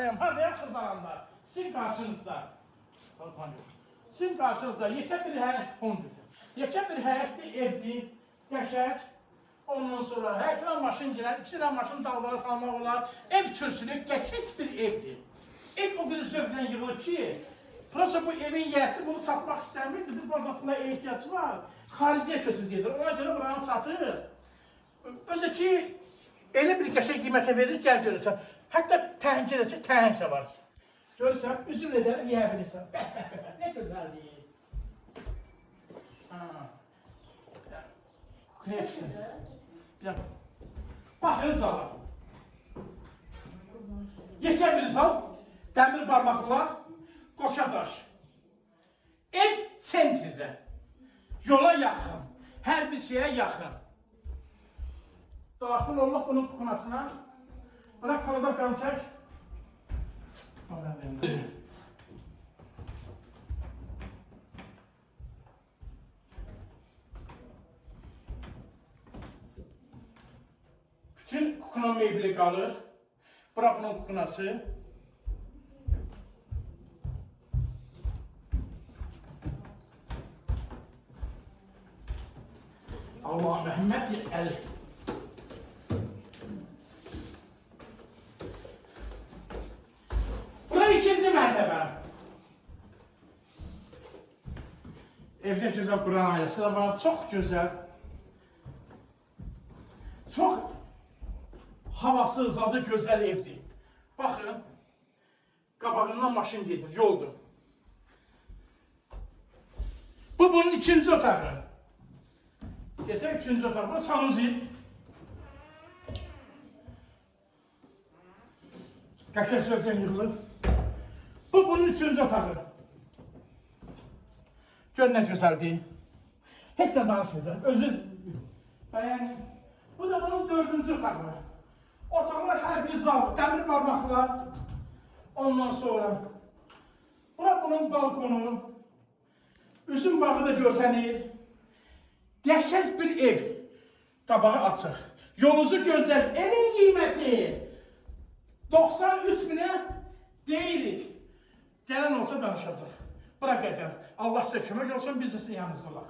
hardayam xırdalanlar. Sizin karşınızda. Sizin karşınızda yekə bir həyət fondudur. Yekə bir həyətli evdir, qəşəng. Ondan sonra həyətlə maşın girər, içinə maşın dallara salmaq olar. Ev kürsülük, qəşəng bir evdir. Ev o qədər zövqlə yığılır ki, prosta bu evin yiyəsi bunu satmaq istəmirdi. Bir bazen pula ehtiyacı var. Xariciyə köçüz gedir. Ona görə buranı satır. Özü ki, elə bir qəşəng qiymətə verir, gəl görürsən. Hətta təhəng edəcək, təhəng də var. Görürsən, üzül edər, yeyə bilirsən. Nə gözəldir. Baxın zala. Yekə bir zal, dəmir barmaqlar, qoşa daş. Ev sentrdə. Yola yaxın, hər bir şeyə yaxın. Daxil olmaq bunun kukunasına. Bırak kolada kan çək. Bütün kukuna mebeli qalır. Bırak bunun kukunası. Allah Mehmet Ali. Burası ikinci mərtəbə. Evdə gözəl Quran ailəsi də var. Çox gözəl. Çox havası, zadı gözəl evdir. Baxın. Qabağından maşın gedir, yoldur. Bu bunun ikinci otağı. Geçək üçüncü otağı. Bu sanuzi. Qəşəng sövqdən yığılır. Bu bunun üçüncü otağı. Gör nə gözəldir. Heç nə danışmayacaq. Özü bəyənin. Bu da bunun dördüncü otağı. Otaqlar hər biri zal, dəmir barmaqlar. Ondan sonra bura bunun balkonu. Üzüm bağı da görsənir. Qəşəng bir ev. Qabağı açıq. Yolunuzu gözlər. Evin qiyməti 93 binə deyirik. Gələn olsa danışacaq. Bırak qədər. Allah sizə kömək olsun, biz də sizin yanınızda olaq.